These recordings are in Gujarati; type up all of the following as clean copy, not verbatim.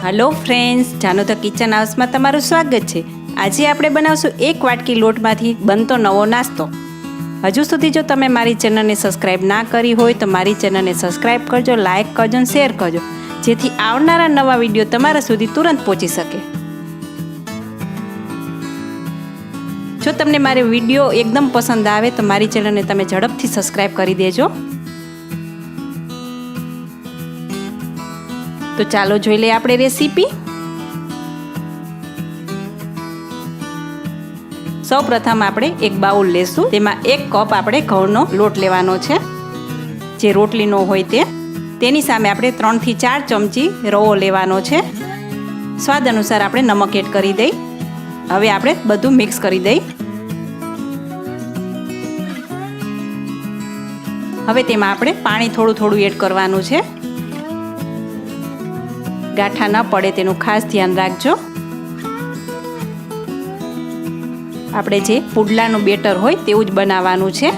हेलो फ्रेंड्स, जानो तो किचन हाउस में तमारुं स्वागत है। आज आपणे बनावशुं 1 वाटकी लोटमांथी बनतो नवो नास्तो। हजू सुधी जो तमे मारी चेनल ने सब्सक्राइब ना करी होय तो मारी चेनल ने सब्सक्राइब करजो, लाइक करजो, शेर करजो, जेथी आवनारा नवा विडियो तमारा सुधी तुरंत पहोंची सके। जो तमने मारी विडियो एकदम पसंद आवे तो मारी चेनल ने तमे झड़पथी सब्सक्राइब करी देजो। तो चालो जोई ले आपणे रेसिपी। सौ प्रथम आपणे एक बाउल लेशुं, तेमां 1 कप आपणे घऊंनो लोट लेवानो छे, जे रोटलीनो होय ते। तेनी सामे आपणे 3 થી 4 चमची रवो लेवानो छे। स्वाद अनुसार आपणे नमक एड करी दई। हवे आपणे बधुं मिक्स करी दई। हवे तेमां आपणे पाणी थोडुं थोडुं एड करवानुं छे। गाठा न पड़े तेनुं खास ध्यान राखजो। आपणे जे पुडलानुं बेटर होय तेवुं ज बनाववानुं छे।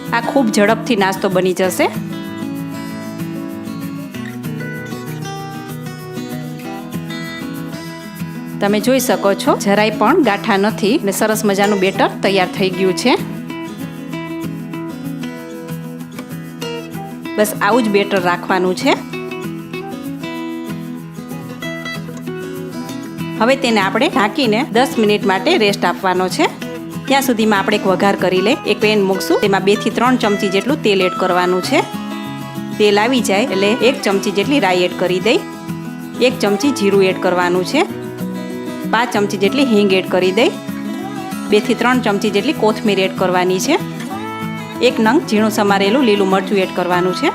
आ खूब झड़पथी नास्तो बनी जशे। तमे जोई शको छो જરાય पण गाठा नथी ने सरस मजानुं बेटर तैयार थई गयुं छे। बस आवुं ज बेटर राखवानुं छे। हवे तेने आपणे ढांकीने 10 मिनिट माटे रेस्ट आपवानो छे। त्यां सुधीमां आपणे एक वघार करी ले। एक पेन मूकशुं, तेमां 2 થી 3 चमची जेटલું तेल एड करवानुं छे। तेल आवी जाय એટલે 1 चमची जेटली राई एड करी दई। 1 चमची जीरुं एड करवानुं छे। 5 चमची जेटली हींग एड करी दई। 2 થી 3 चमची जेटली कोथमीर एड करवानी छे। 1 नंग झीणुं समारेલું લીલું મરચું એડ કરવાનું છે।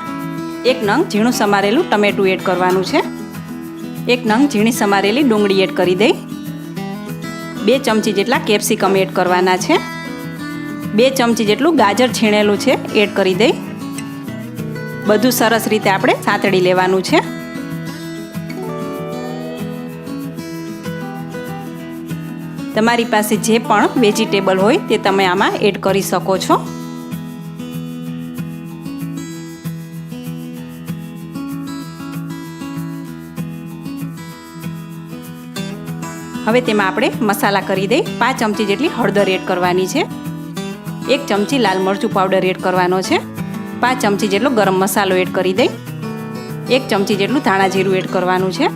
1 નંગ ઝીણું સમારેલું ટમેટું એડ કરવાનું છે। 1 નંગ ઝીણી સમારેલી ડુંગળી એડ કરી દઈ। 2 ચમચી જેટલા કેપ્સિકમ એડ કરવાના છે। 2 ચમચી જેટલું ગાજર છીણેલું છે એડ કરી દઈ। બધું સરસ રીતે આપણે સાતળી લેવાનું છે। તમારી પાસે જે પણ વેજીટેબલ હોય તે તમે આમાં એડ કરી શકો છો। हवे तेमां आपणे मसाला करी दई। 5 चमची जेटली हळदर एड करवानी छे। 1 चमची लाल मरचुं पाउडर एड करवानो छे। 5 चमची जेटलो गरम मसालो एड करी दई। 1 चमची जेटલું ધાણા જીરું एड करवानुं छे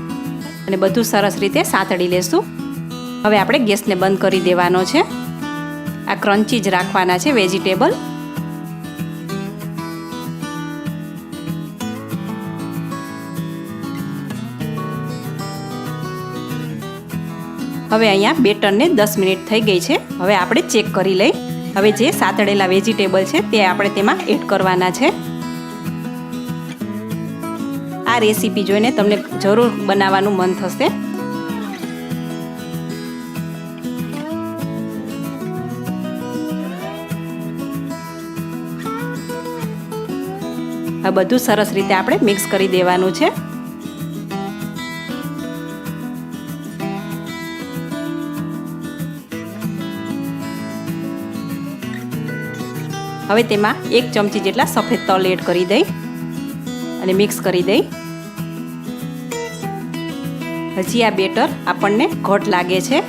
અને બધું સરસ રીતે સાતળી લેશું। હવે આપણે ગેસને બંધ કરી દેવાનો છે। આ ક્રન્ચી જ રાખવાના છે વેજીટેબલ। હવે અહીંયા બેટરને 10 મિનિટ થઈ ગઈ છે। હવે આપણે ચેક કરી લઈ। હવે જે સાતળેલા વેજીટેબલ છે તે આપણે તેમાં એડ કરવાના છે। આ રેસીપી જોઈને તમને જરૂર બનાવવાનું મન થશે। આ બધું સરસ રીતે આપણે મિક્સ કરી દેવાનું છે। હવે તેમાં 1 ચમચી જેટલા સફેદ તલ એડ કરી દઈ અને મિક્સ કરી દઈ। હજી આ બેટર આપણને ઘટ લાગે છે।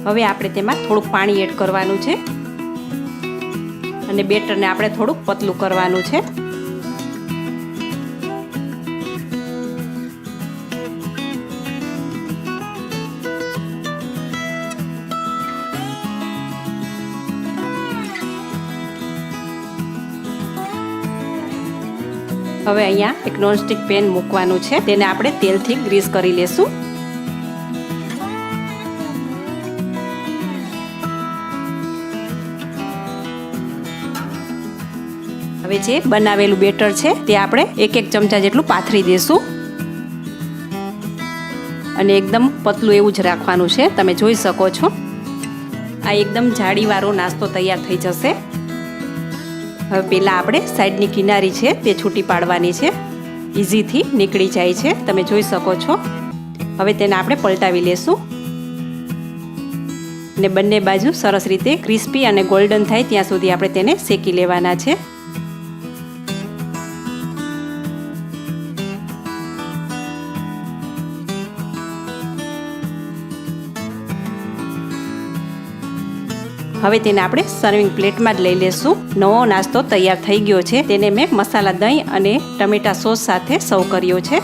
હવે આપણે તેમાં થોડુંક પાણી એડ કરવાનું છે અને બેટરને આપણે થોડુંક પતલું કરવાનું છે। હવે અહીંયા એક નોનસ્ટિક પેન મૂકવાનું છે, તેને આપણે તેલથી ગ્રીસ કરી લેશું। હવે જે બનાવેલું બેટર છે તે આપણે 1-1 ચમચા જેટલું પાથરી દેશું અને એકદમ પતલું એવું જ રાખવાનું છે। તમે જોઈ શકો છો આ એકદમ જાળીવાળો નાસ્તો તૈયાર થઈ જશે। હવે પહેલાં આપણે સાઈડની કિનારી છે તે છૂટી પાડવાની છે, ઇઝીથી નીકળી જાય છે। તમે જોઈ શકો છો। હવે તેને આપણે પલટાવી લેશું અને બંને બાજુ સરસ રીતે ક્રિસ્પી અને ગોલ્ડન થાય ત્યાં સુધી આપણે તેને શેકી લેવાના છે। હવે તેને આપણે સર્વિંગ પ્લેટમાં જ લઈ લેશું. નવો નાસ્તો તૈયાર થઈ ગયો છે. તેને મેં મસાલા દહીં અને ટમેટા સોસ સાથે સર્વ કર્યો છે.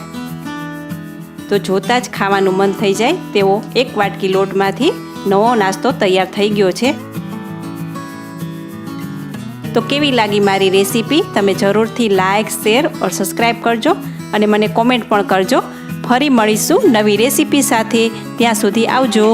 તો જોતાં જ ખાવાનું મન થઈ જાય તેવો 1 વાટકી લોટમાંથી નવો નાસ્તો તૈયાર થઈ ગયો છે. તો કેવી લાગી મારી રેસીપી? તમે જરૂરથી લાઇક, શેર ઓર સબસ્ક્રાઈબ કરજો અને મને કોમેન્ટ પણ કરજો. ફરી મળીશું નવી રેસીપી સાથે. ત્યાં સુધી આવજો.